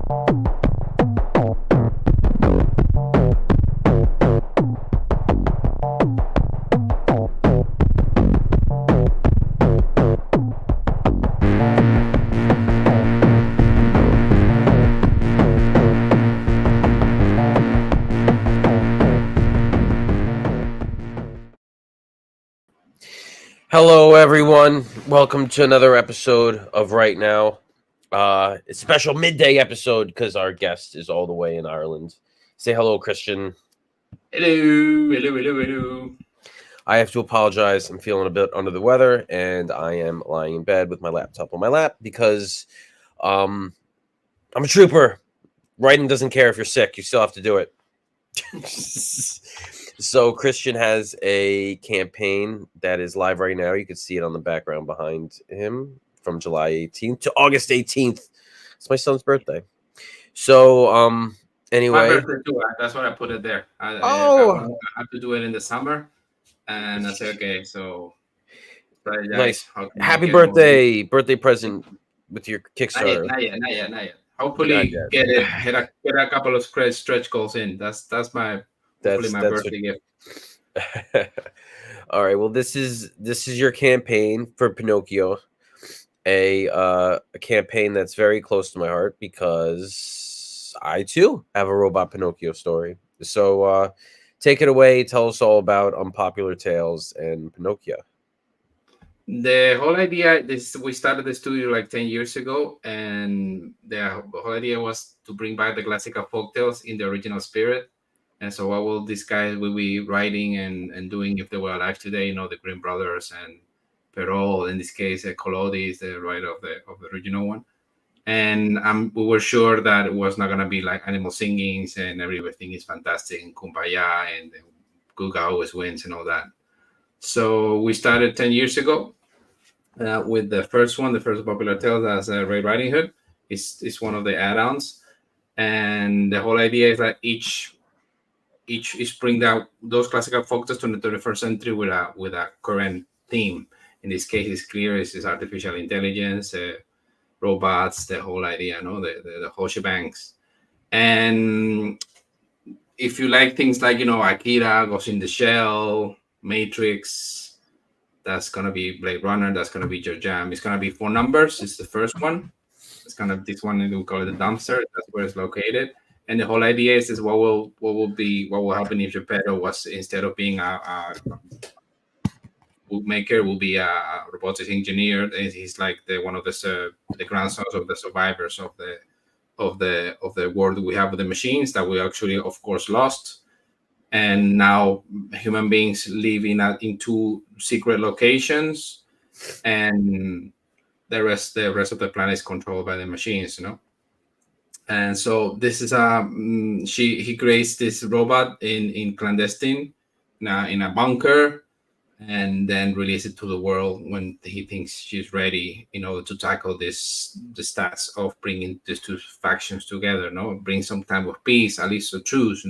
Hello, everyone. Welcome to another episode of Right Now. It's a special midday episode because our guest is all the way in Ireland. Say hello, Christian. Hello. I have to apologize. I'm feeling a bit under the weather, and I am lying in bed with my laptop on my lap because I'm a trooper. Writing doesn't care if you're sick. You still have to do it. So Christian has a campaign that is live right now. You can see it on the background behind him from July 18th to August 18th. It's my son's birthday. So anyway. My birthday too. That's why I put it there. I have to do it in the summer. And I said, okay, so nice. Happy birthday. Birthday present with your Kickstarter. Not yet. Hopefully get a couple of stretch goals in. That's my birthday gift. All right. Well, this is your campaign for Pinocchio, a campaign that's very close to my heart because I too have a robot Pinocchio story. So take it away. Tell us all about Unpopular Tales and Pinocchio. The whole idea, we started the studio like 10 years ago, and the whole idea was to bring back the classical folktales in the original spirit. And so what will these guys will be writing and doing if they were alive today? You know, the Grimm brothers and Perrault, in this case, Collodi is the writer of the original one. And we were sure that it was not going to be like animal singings and everything is fantastic and kumbaya and Guga always wins and all that. So we started 10 years ago with the first one, the first Popular Tales as Red Riding Hood. It's one of the add-ons. And the whole idea is that each bring down those classical folktales to the 21st century with a current theme. In this case, it's clear it's artificial intelligence, robots, the whole idea, the whole shebangs. And if you like things like, Akira, Ghost in the Shell, Matrix, that's going to be Blade Runner, that's going to be your jam. It's going to be 4 numbers. It's the first one. It's kind of this one, we call it the dumpster. That's where it's located. And the whole idea is what will happen if Geppetto was, instead of being a bookmaker, will be a robotics engineer. And he's like one of the grandsons of the survivors of the world we have with the machines that we actually, of course, lost. And now human beings live in 2 secret locations, and the rest of the planet is controlled by the machines, And so this is he creates this robot in clandestine, in a bunker, and then release it to the world when he thinks she's ready in order to tackle the stats of bringing these 2 factions together, bring some type of peace, at least a truce,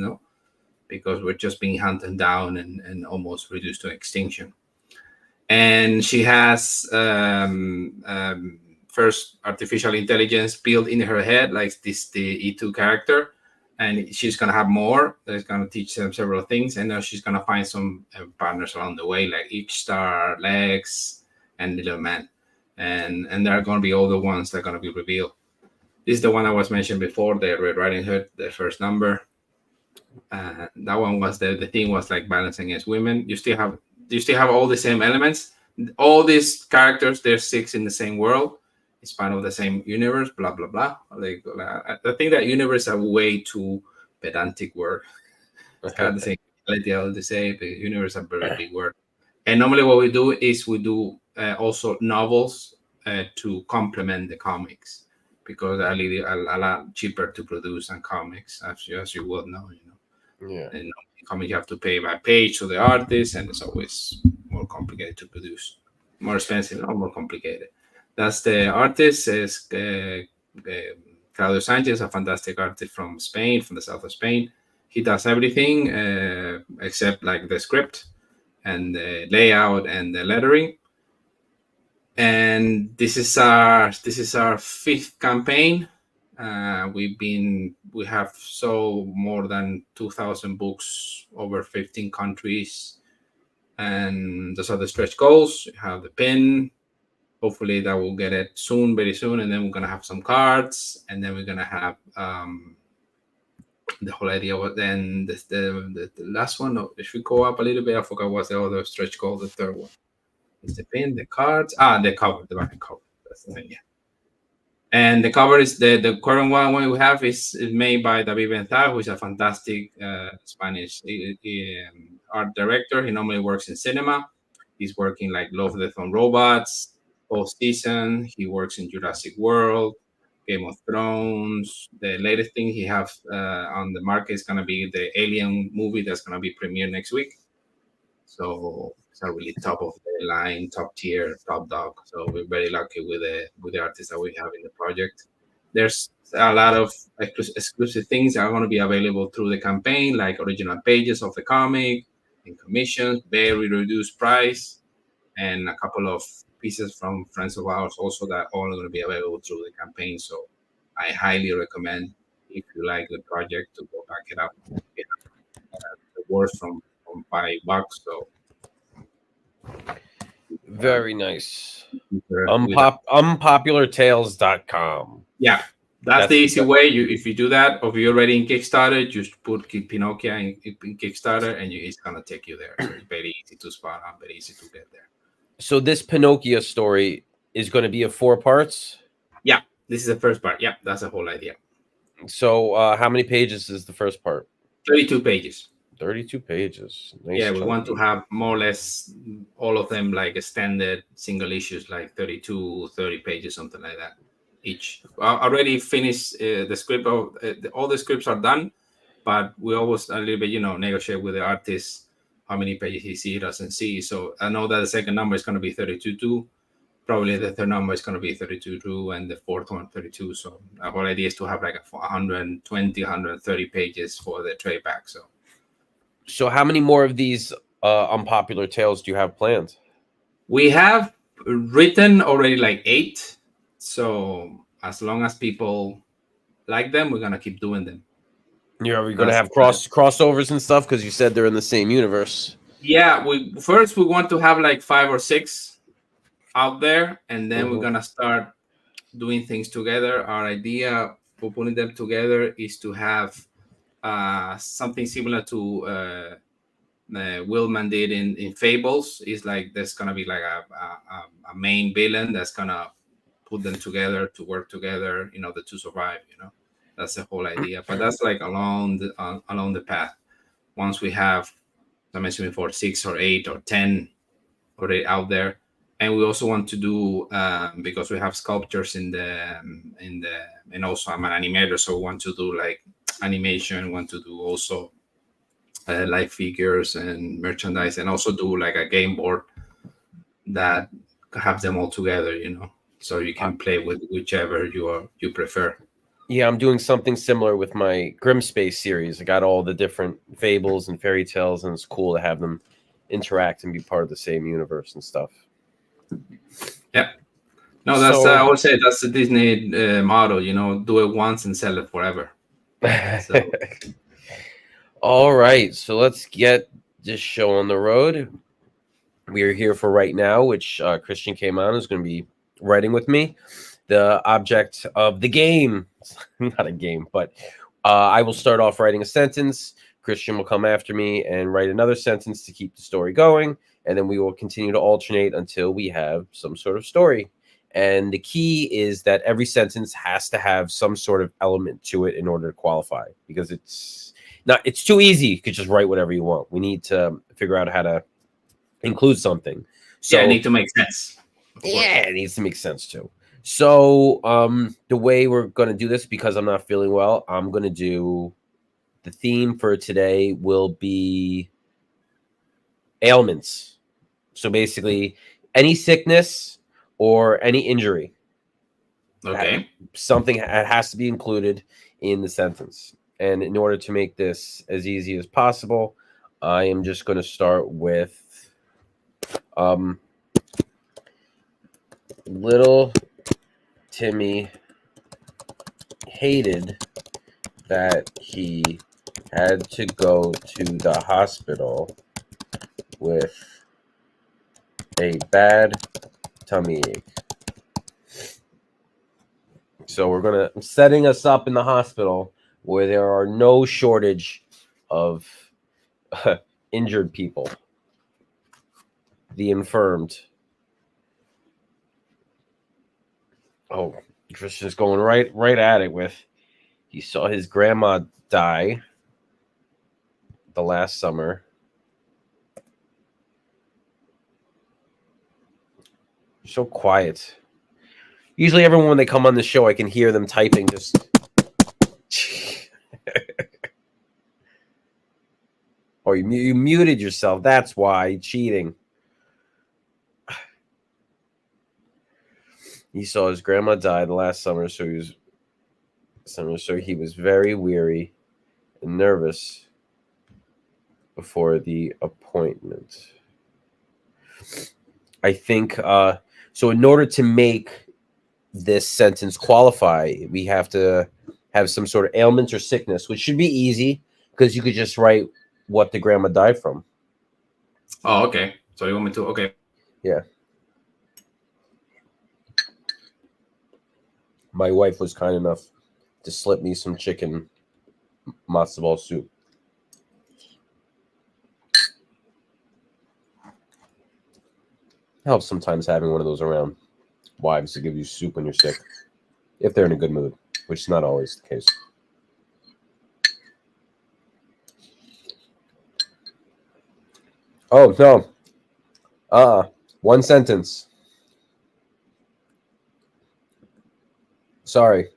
because we're just being hunted down and almost reduced to extinction. And she has first artificial intelligence built in her head, like the E2 character, and she's going to have more. That's going to teach them several things, and now she's going to find some partners along the way, like Each Star, Lex, and Little Man. And they're going to be all the ones that are going to be revealed. This is the one I was mentioned before, the Red Riding Hood, the first number. That one was the theme was like violence against women. You still have all the same elements. All these characters, there's 6 in the same world. It's part of the same universe, blah, blah, blah. Like, I think that universe is a way too pedantic word. It's kind of the same idea to say, but universe is a very big word. And normally what we do is we do also novels to complement the comics, because they're a lot cheaper to produce than comics, as you well know. Yeah. And comic you have to pay by page to the artist, and it's always more complicated to produce, more expensive, or more complicated. That's the artist is Claudio Sanchez, a fantastic artist from Spain, from the south of Spain. He does everything except like the script and the layout and the lettering. And this is our 5th campaign. We have sold more than 2,000 books over 15 countries, and those are the stretch goals. You have the pin. Hopefully that will get it soon, very soon, and then we're gonna have some cards, and then we're gonna have the whole idea. Was then the last one. No, if we go up a little bit, I forgot what's the other stretch goal. The third one is the pin, the cards, the cover, the back cover. That's the thing, yeah. And the cover is the current one we have is made by David Benthal, who is a fantastic Spanish art director. He normally works in cinema. He's working like Love, Death and Robots, Post Season. He works in Jurassic World, Game of Thrones. The latest thing he have on the market is gonna be the Alien movie that's gonna be premiered next week. So it's a really top of the line, top tier, top dog. So we're very lucky with the artists that we have in the project. There's a lot of exclusive things that are going to be available through the campaign, like original pages of the comic and commissions, very reduced price, and a couple of pieces from friends of ours also that all are going to be available through the campaign. So I highly recommend, if you like the project, to go back it up. Yeah, the worth from $5. So Very nice. with Unpopulartales.com. yeah, that's the easy way. If you do that, or if you're already in Kickstarter, just put Pinocchio in Kickstarter, and it's gonna take you there. So it's very easy to spot on, very easy to get there. So this Pinocchio story is going to be of 4 parts. Yeah, this is the first part. Yeah, that's the whole idea. So how many pages is the first part? 32 pages. 32 pages. Nice. Yeah, we want to have more or less all of them like extended single issues, like 32, 30 pages, something like that each. I already finished the script. All the scripts are done, but we always a little bit, negotiate with the artist how many pages he see, doesn't see. So I know that the second number is going to be 32 too. Probably the third number is going to be 32 too, and the fourth one 32. So our whole idea is to have like 120, 130 pages for the trade back. So how many more of these Unpopular Tales do you have planned? We have written already like 8. So as long as people like them, we're gonna keep doing them. Yeah, are we going to have crossovers and stuff? Because you said they're in the same universe. Yeah, we want to have like 5 or 6 out there, and then we're gonna start doing things together. Our idea for putting them together is to have something similar to Willman did in Fables. Is like there's gonna be like a main villain that's gonna put them together to work together in order to survive. That's the whole idea. But that's like along the path. Once we have, as I mentioned before, 6 or 8 or 10 already out there, and we also want to do because we have sculptures and also I'm an animator, so we want to do like animation. Want to do also live figures and merchandise, and also do like a game board that have them all together, so you can play with whichever you prefer. Yeah, I'm doing something similar with my Grimspace series. I got all the different fables and fairy tales, and it's cool to have them interact and be part of the same universe and stuff. Yeah. No, that's I would say that's the Disney motto, do it once and sell it forever. So. All right, so let's get this show on the road. We are here for Right Now, which Christian came on, is going to be writing with me. The object of the game, not a game, but I will start off writing a sentence. Christian will come after me and write another sentence to keep the story going. And then we will continue to alternate until we have some sort of story. And the key is that every sentence has to have some sort of element to it in order to qualify, because it's too easy. You could just write whatever you want. We need to figure out how to include something. So yeah, it needs to make sense. Yeah, it needs to make sense too. So the way we're going to do this, because I'm not feeling well, I'm going to do the theme for today will be ailments. So basically any sickness or any injury. Okay. Something has to be included in the sentence. And in order to make this as easy as possible, I am just going to start with little Timmy hated that he had to go to the hospital with a bad tummy ache. So I'm setting us up in the hospital where there are no shortage of injured people, the infirmed. Oh, Christian's going right at it with. He saw his grandma die the last summer. You're so quiet. Usually, everyone when they come on the show, I can hear them typing. Just or you muted yourself. That's why cheating. He saw his grandma die the last summer, so he was very weary and nervous before the appointment. I think so. In order to make this sentence qualify, we have to have some sort of ailment or sickness, which should be easy because you could just write what the grandma died from. Oh, okay. So you want me to? Okay. Yeah. My wife was kind enough to slip me some chicken matzo ball soup. Helps sometimes having one of those around. Wives to give you soup when you're sick, if they're in a good mood, which is not always the case. Oh no, one sentence. Sorry.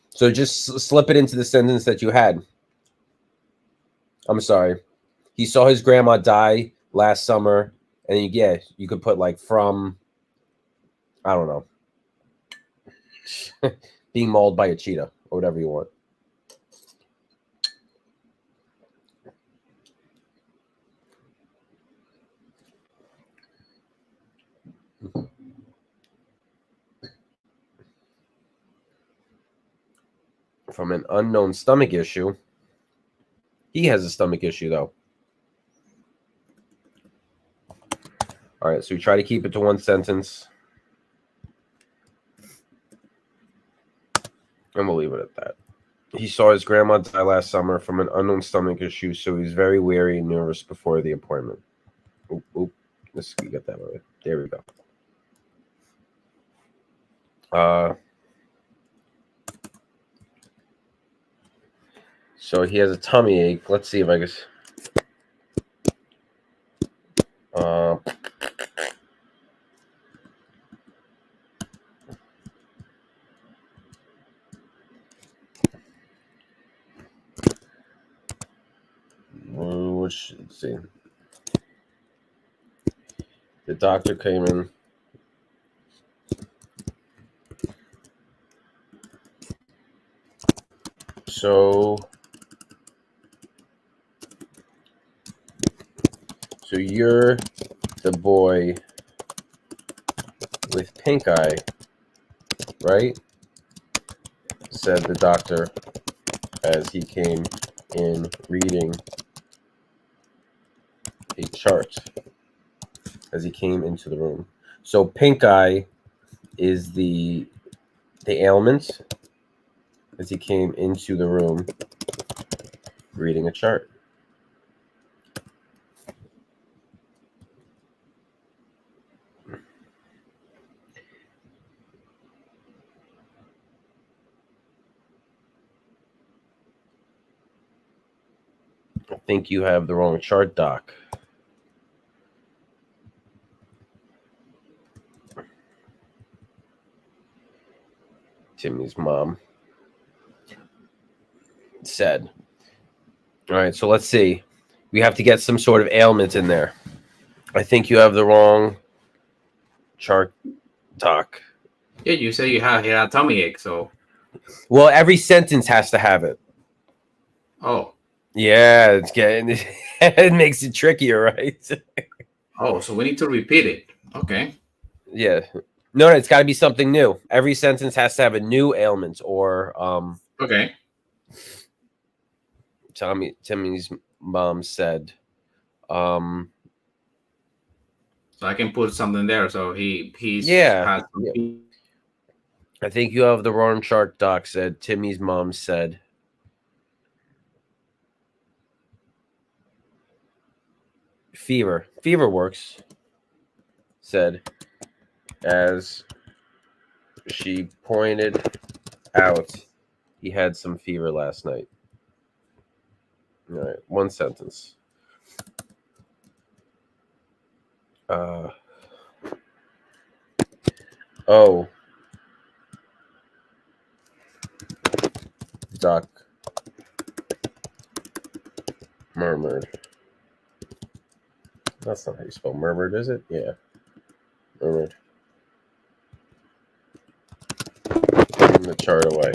So just slip it into the sentence that you had. I'm sorry. He saw his grandma die last summer, and you could put like from, I don't know, being mauled by a cheetah or whatever you want. From an unknown stomach issue. He has a stomach issue, though. All right, so we try to keep it to one sentence. And we'll leave it at that. He saw his grandma die last summer from an unknown stomach issue, so he's very weary and nervous before the appointment. Oop. Let's get that right. There we go. So he has a tummy ache. Let's see if I can. Let's see. The doctor came in. So you're the boy with pink eye, right? Said the doctor as he came in reading a chart as he came into the room. So pink eye is the ailment as he came into the room reading a chart. I think you have the wrong chart, Doc. Timmy's mom said. All right, so let's see. We have to get some sort of ailment in there. I think you have the wrong chart, Doc. Yeah, you say he had a tummy ache, so. Well, every sentence has to have it. Oh. Yeah, it's getting it makes it trickier, right? Oh, so we need to repeat it. Okay. Yeah. No, it's got to be something new. Every sentence has to have a new ailment or Okay. Timmy's mom said, um, So I can put something there. So he's yeah, has some yeah. I think you have the wrong chart. Doc said Timmy's mom said fever. Fever works. Said as she pointed out, he had some fever last night. All right, one sentence. Uh, oh, Doc murmured. That's not how you spell murmured, is it? Yeah, murmured. Putting the chart away.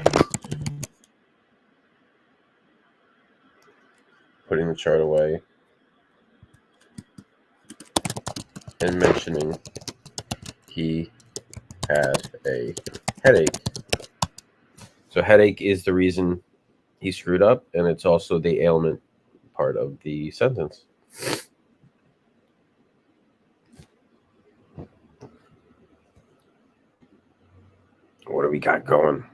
Putting the chart away. And mentioning he had a headache. So headache is the reason he screwed up, and it's also the ailment part of the sentence. What do we got going?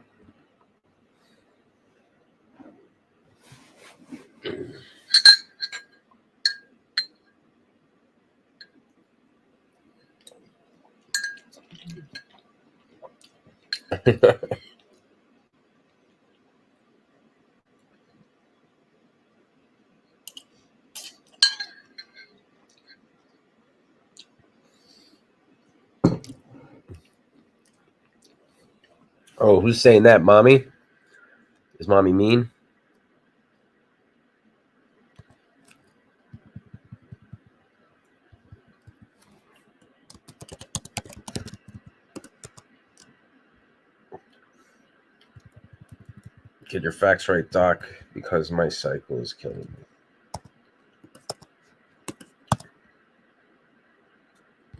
Oh, who's saying that? Mommy? Is mommy mean? Get your facts right, Doc, because my cycle is killing me.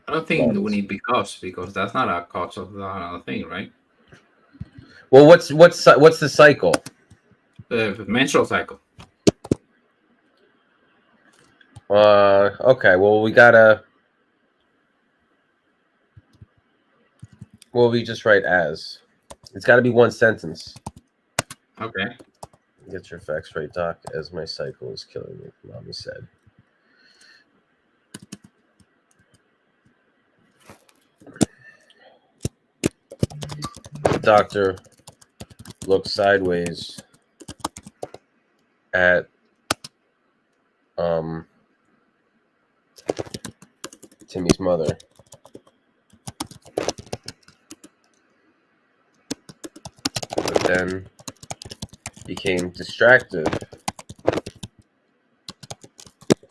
I don't think we need because that's not a cause of the thing, right? Well, what's the cycle? The menstrual cycle. Okay. Well, we gotta. Well, we just write as. It's got to be one sentence. Okay. Get your facts right, Doc, as my cycle is killing me. Mommy said. The doctor looked sideways at Timmy's mother. But then became distracted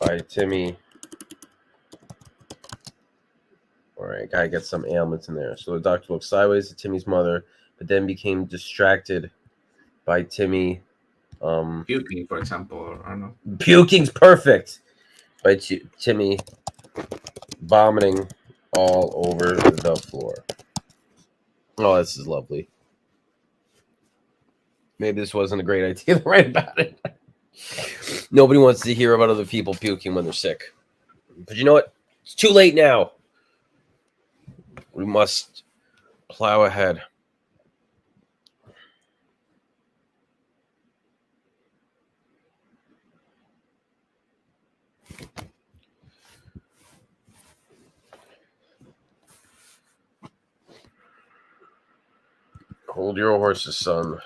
by Timmy. All right, gotta get some ailments in there. So the doctor looked sideways at Timmy's mother, but then became distracted by Timmy. Puking, for example, or I don't know. Puking's perfect. By Timmy vomiting all over the floor. Oh, this is lovely. Maybe this wasn't a great idea to write about it. Nobody wants to hear about other people puking when they're sick. But you know what? It's too late now. We must plow ahead. Hold your horses, son.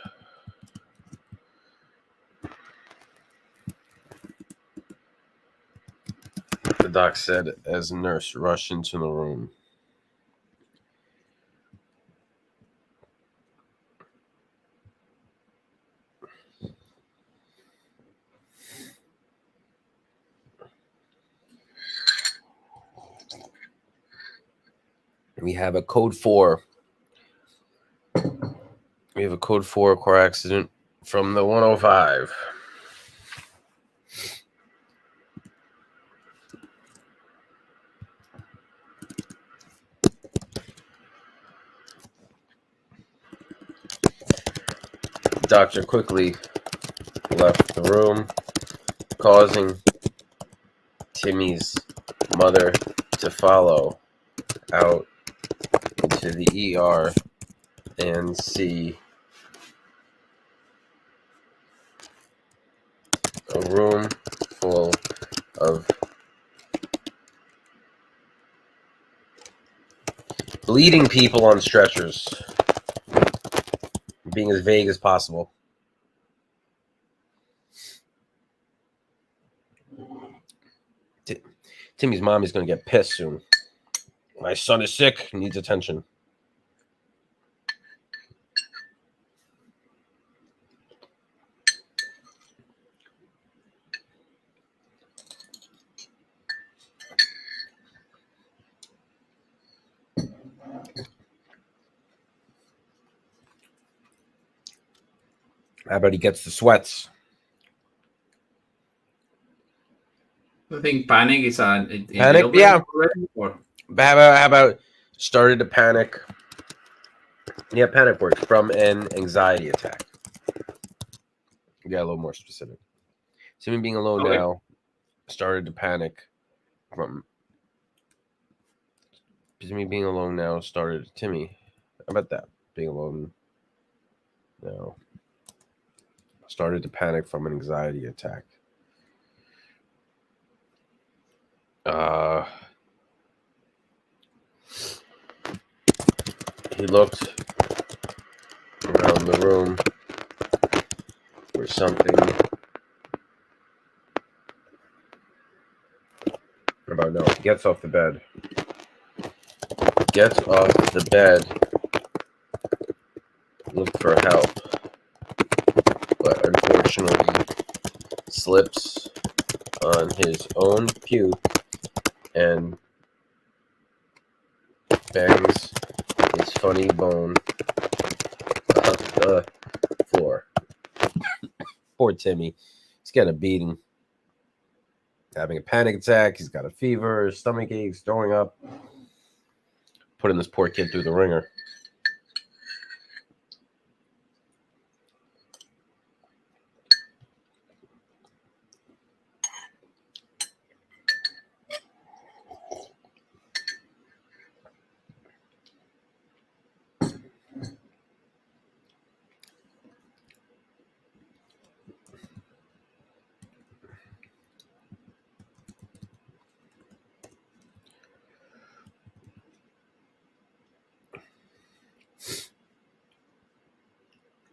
The doc said as nurse rushed into the room. We have a code 4. We have a code 4 car accident from the 105. doctor quickly left the room, causing Timmy's mother to follow out into the ER and see a room full of bleeding people on stretchers, being as vague as possible. Timmy's mom is going to get pissed soon. My son is sick, needs attention. How about he gets the sweats? I think panic is a Panic? Yeah. Or? How about started to panic? Yeah, panic works from an anxiety attack. Yeah, a little more specific. Timmy being alone now started to panic from Timmy being alone now started Timmy. How about that? Being alone now started to panic from an anxiety attack. He looked around the room for something. About no, he gets off the bed. Gets off the bed. Look for help. But unfortunately slips on his own puke and bangs his funny bone off the floor. Poor Timmy. He's getting a beating. Having a panic attack. He's got a fever, stomach aches, throwing up. Putting this poor kid through the ringer.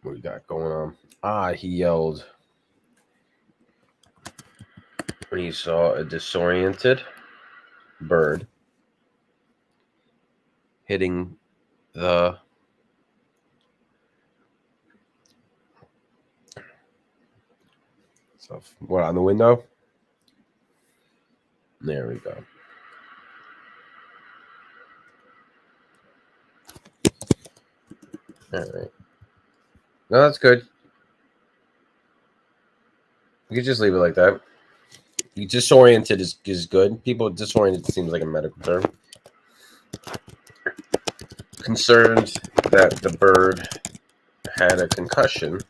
What we got going on? He yelled when he saw a disoriented bird hitting the stuff. What, on the window? There we go. All right. No, that's good. You could just leave it like that. Disoriented is good. People disoriented seems like a medical term. Concerned that the bird had a concussion,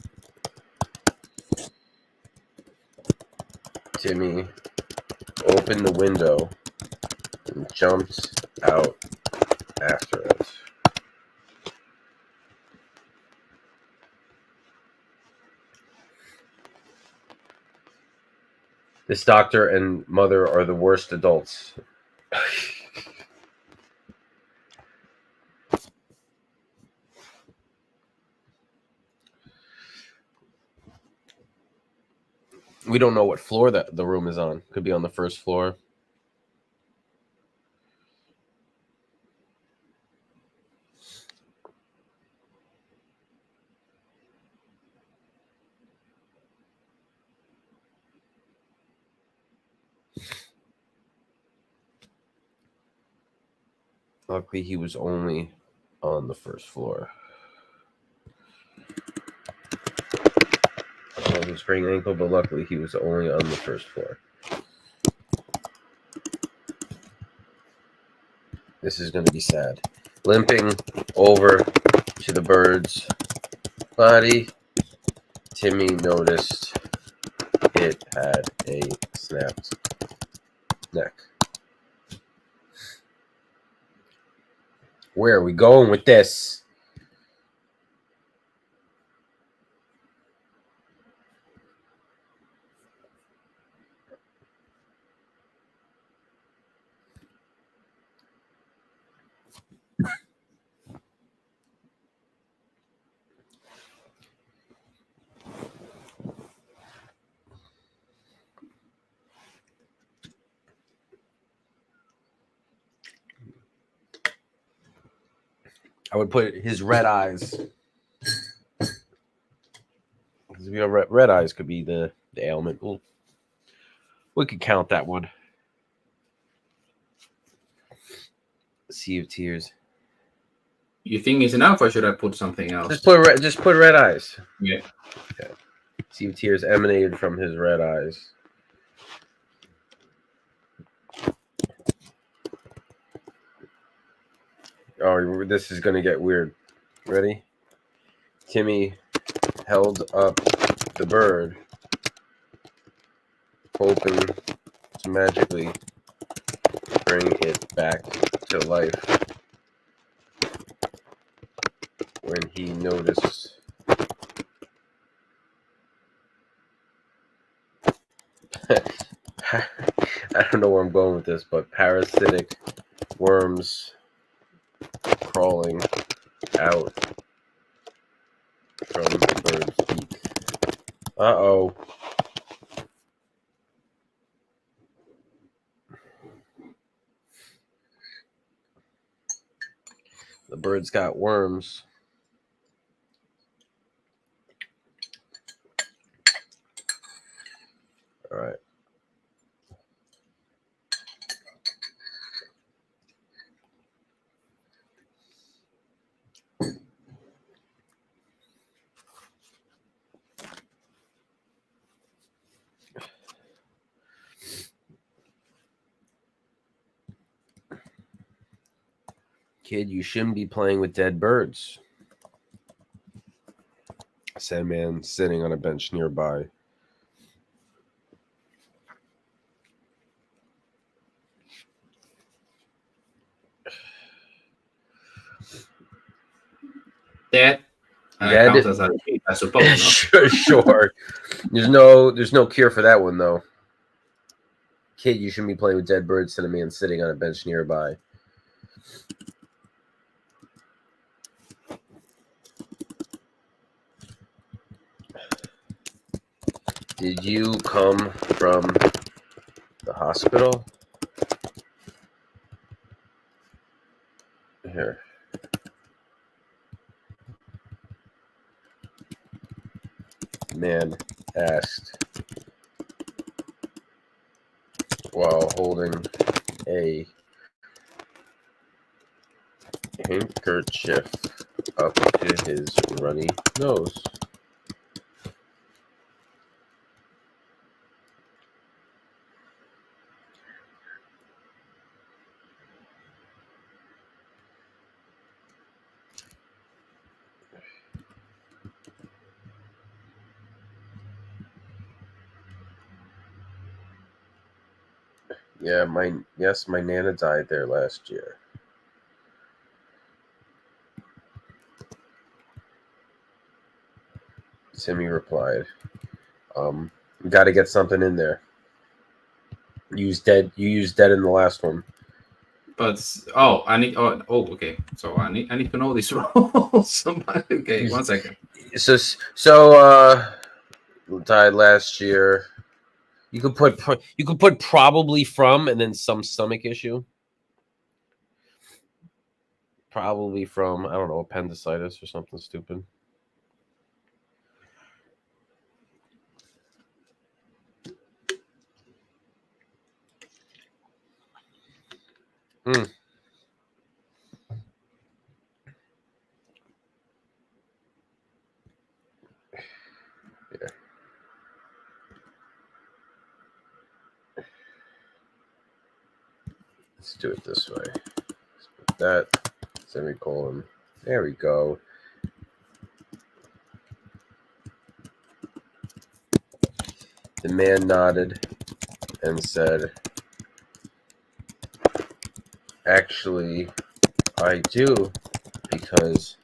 Timmy opened the window and jumped out after it. This doctor and mother are the worst adults. We don't know what floor that the room is on. Could be on the first floor. Luckily, he was only on the first floor. He sprained ankle, but luckily he was only on the first floor. This is going to be sad. Limping over to the bird's body, Timmy noticed it had a snapped neck. Where are we going with this? I would put his red eyes. Red eyes could be the ailment. We could count that one. Sea of Tears. You think it's enough, or should I put something else? Just put red eyes. Yeah. Sea of Tears emanated from his red eyes. Oh, this is gonna get weird. Ready? Timmy held up the bird, hoping to magically bring it back to life when he noticed I don't know where I'm going with this, but parasitic worms crawling out from the bird's beak. Uh-oh. The bird's got worms. All right. Kid, you shouldn't be playing with dead birds, said a man sitting on a bench nearby. That counts as a cheat, I suppose. No? Sure. There's no cure for that one though. Kid, you shouldn't be playing with dead birds, said a man sitting on a bench nearby. Did you come from the hospital? Here. Man asked while holding a handkerchief up to his runny nose. Yeah, my Nana died there last year. Timmy replied, got to get something in there. You used dead in the last one. But I need. Okay. So I need to know this role. Somebody. Okay, 1 second. So died last year. You could put probably from and then some stomach issue. Probably from, I don't know, appendicitis or something stupid. Yeah. Let's do it this way. Let's put that semicolon. There we go. The man nodded and said, "Actually, I do, because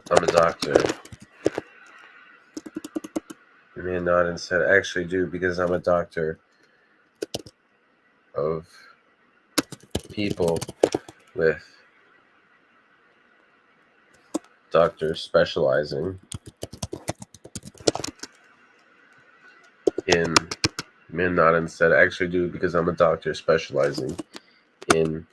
I'm a doctor." The man nodded and said, "Actually, I do, because I'm a doctor of people with doctors specializing in." The man nodded and said, "Actually, I do, because I'm a doctor specializing in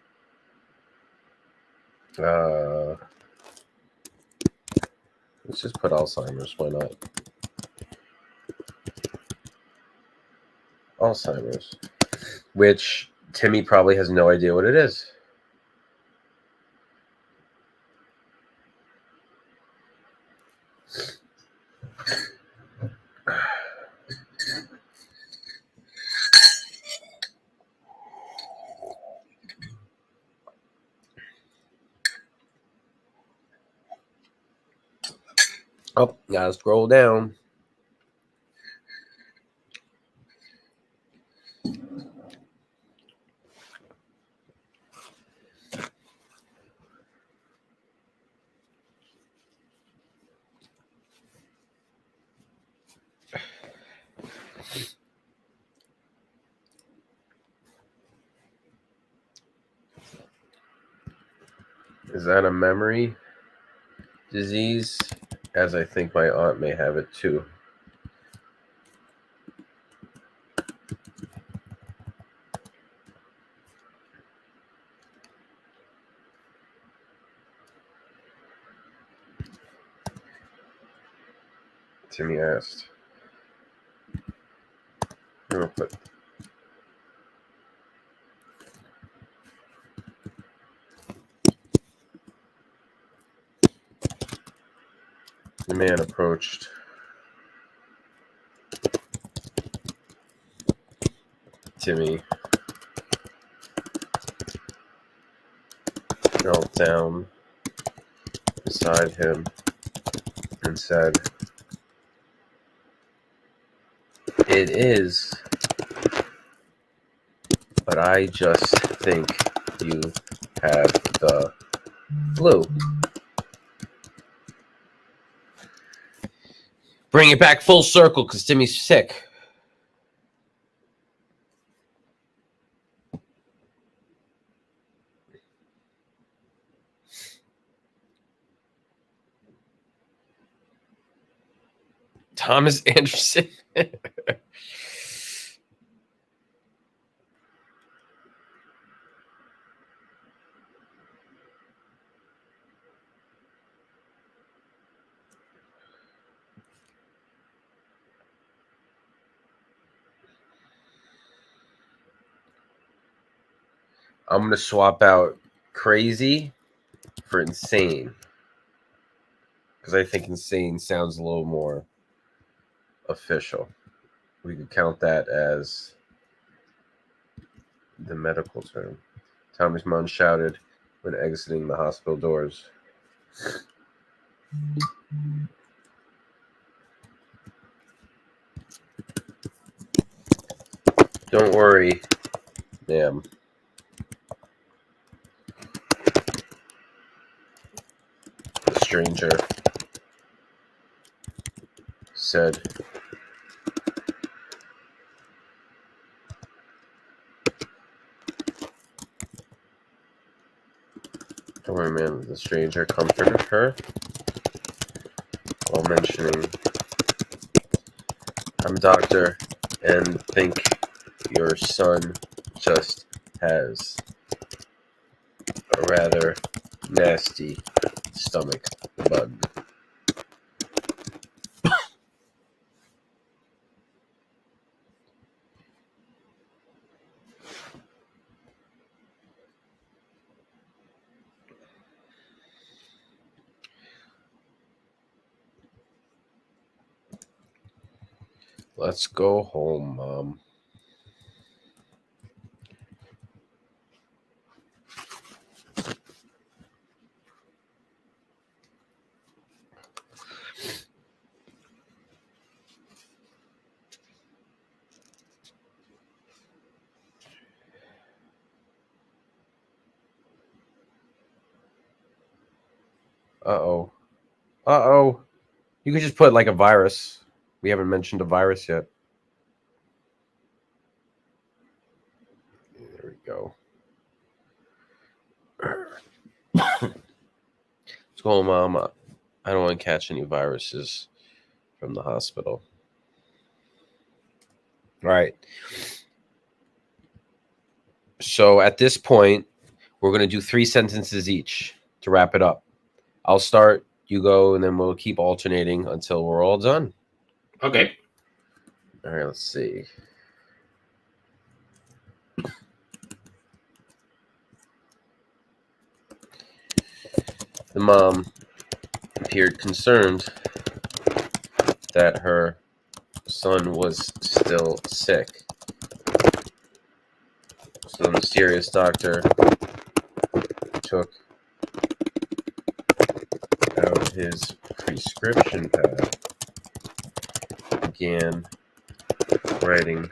let's just put Alzheimer's. Why not? Alzheimer's, which Timmy probably has no idea what it is. Oh, gotta scroll down. Is that a memory disease? As I think my aunt may have it too. Timmy asked. I'm gonna put the man approached Timmy, knelt down beside him, and said, "It is, but I just think you have the flu." Bring it back full circle because Timmy's sick. Thomas Anderson. I'm going to swap out crazy for insane, because I think insane sounds a little more official. We could count that as the medical term. Thomas Munn shouted when exiting the hospital doors. "Don't worry, ma'am," the stranger said. "Don't worry, ma'am," the stranger comforted her while mentioning, "I'm a doctor and think your son just has a rather nasty stomach bug." "Let's go home, Mom." Uh-oh. Uh-oh. You could just put like a virus. We haven't mentioned a virus yet. There we go. Let's go, Mom. I don't want to catch any viruses from the hospital. All right. So at this point, we're going to do 3 sentences each to wrap it up. I'll start, you go, and then we'll keep alternating until we're all done. Okay. All right, let's see. The mom appeared concerned that her son was still sick. So the mysterious doctor took out his prescription pad, began writing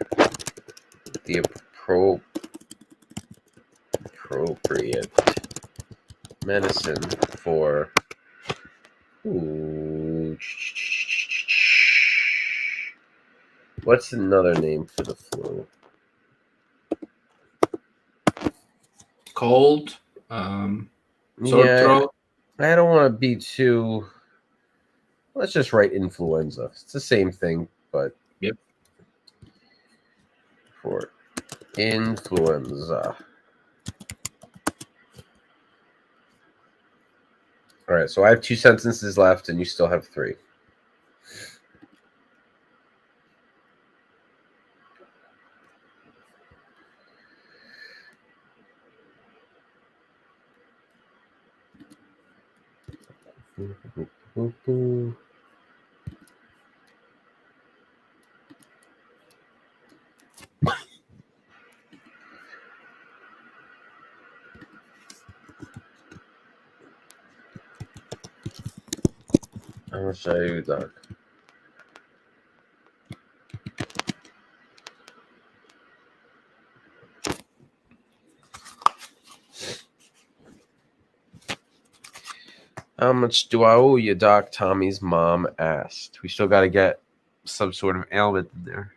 the appropriate medicine for what's another name for the flu? Cold, sore throat. I don't want to be too. Let's just write influenza. It's the same thing, but Yep. for influenza. All right, so I have 2 sentences left, and you still have 3. How much are you, Doc? How much do I owe you, Doc? Tommy's mom asked. We still got to get some sort of ailment in there.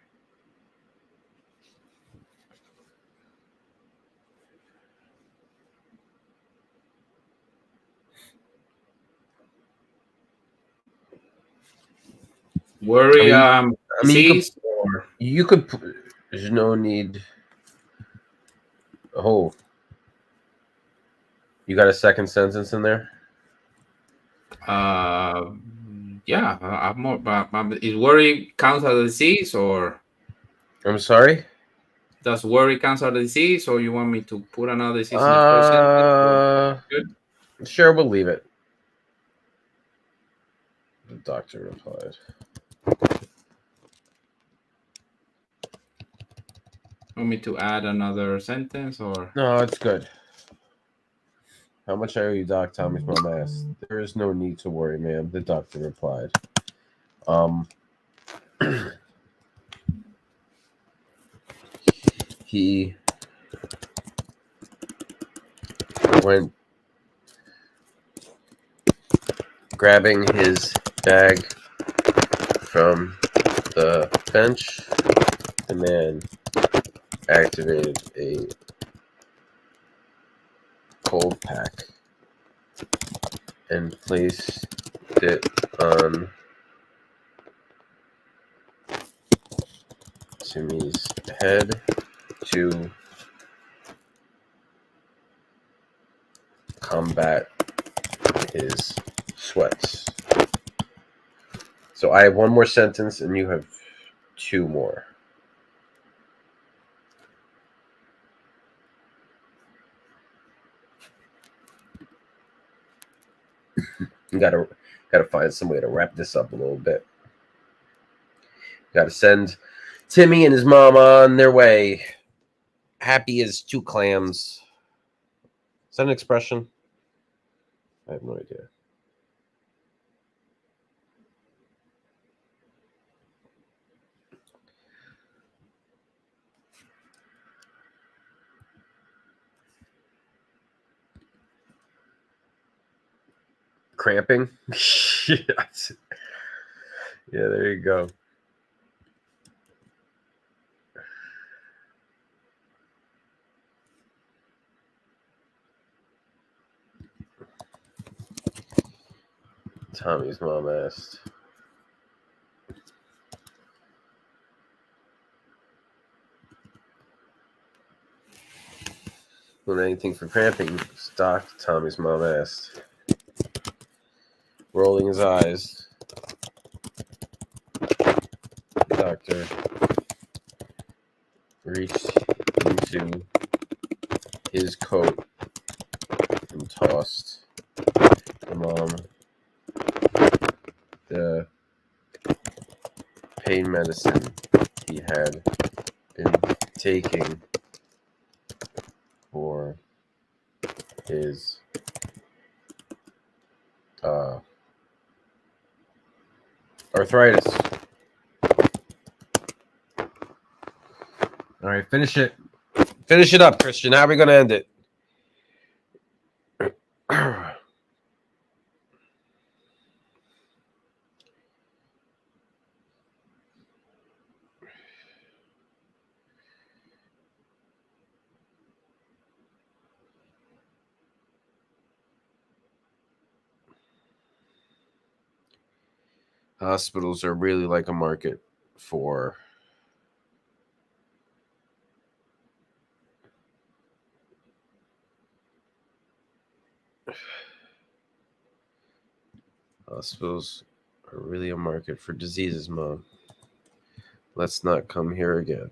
Worry, I mean, disease or you could. There's no need. Oh, you got a second sentence in there? yeah, I'm more. Is worry counts as a disease, or I'm sorry. does worry count as a disease, or you want me to put another disease in the first sentence? Good. Sure, we'll leave it. The doctor replied. Want me to add another sentence, or No, it's good. How much I owe you, Doc? Tommy's mom asked. There is no need to worry, ma'am. The doctor replied. He went grabbing his bag from the bench. The man activated a cold pack and placed it on Timmy's head to combat his sweats. So I have one more sentence and you have 2 more. You gotta find some way to wrap this up a little bit. Gotta send Timmy and his mom on their way. Happy as 2 clams. Is that an expression? I have no idea. cramping. Yes. Yeah, there you go. Tommy's mom asked. Want anything for cramping, Doc? Tommy's mom asked. Rolling his eyes. The doctor reached into his coat and tossed the mom the pain medicine he had been taking for his arthritis. All right, finish it. Finish it up, Christian. How are we going to end it? Hospitals are really like a market for hospitals are really a market for diseases, Mom. Let's not come here again.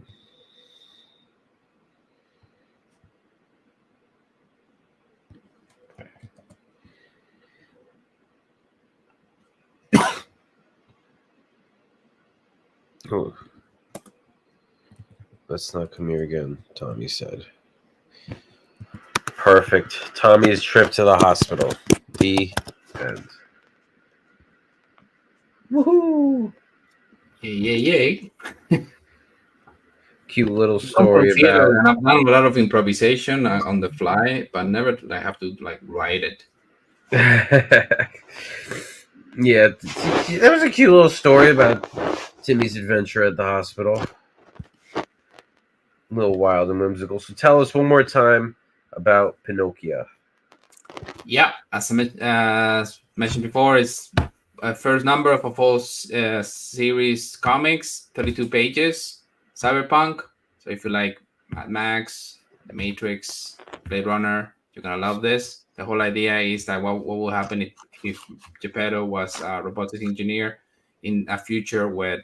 Oh. Let's not come here again, Tommy said. Perfect. Tommy's trip to the hospital. The end. Woohoo! Yay. Cute little story theater, about. and I've done a lot of improvisation on the fly, but never I have to like write it. Yeah, that was a cute little story about Timmy's adventure at the hospital. A little wild and whimsical. So tell us one more time about Pinocchio. Yeah, as I mentioned before, it's a first number of a full series comics, 32 pages, cyberpunk. So if you like Mad Max, The Matrix, Blade Runner, you're gonna love this. The whole idea is that what will happen if Geppetto was a robotics engineer in a future where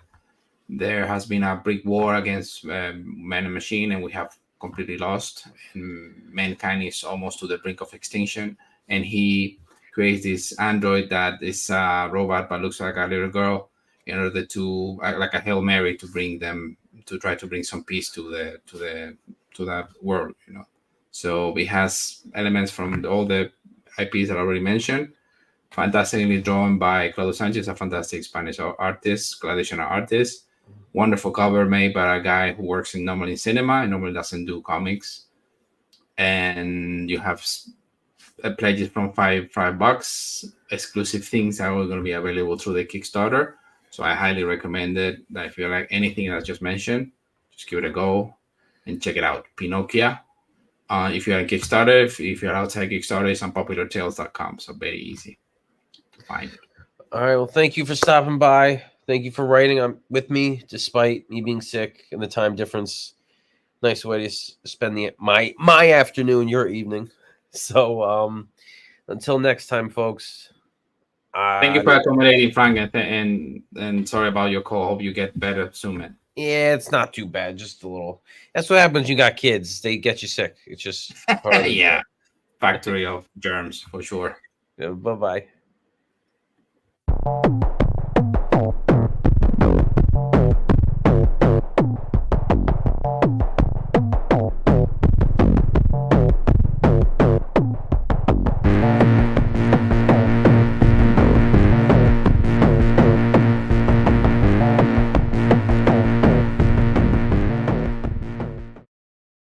there has been a brick war against man and machine, and we have completely lost, and mankind is almost to the brink of extinction. And he creates this android that is a robot but looks like a little girl in order to like a Hail Mary to bring them to try to bring some peace to that world, you know. So it has elements from all the IPs that I already mentioned. Fantastically drawn by Claudio Sanchez, a fantastic Spanish artist, traditional artist. Wonderful cover made by a guy who works in normally cinema and normally doesn't do comics. And you have pledges from $5, exclusive things that are going to be available through the Kickstarter. So I highly recommend it. That if you like anything I just mentioned, just give it a go and check it out. Pinocchio. If you're on Kickstarter, if you're outside Kickstarter, it's on populartales.com. So very easy to find. All right. Well, thank you for stopping by. Thank you for writing with me, despite me being sick and the time difference. Nice way to spend my afternoon, your evening. So until next time, folks. Thank you for accommodating, Frank, and sorry about your call. Hope you get better soon, man. Yeah, it's not too bad. Just a little. That's what happens. You got kids; they get you sick. It's just yeah, factory of germs for sure. Yeah, bye-bye.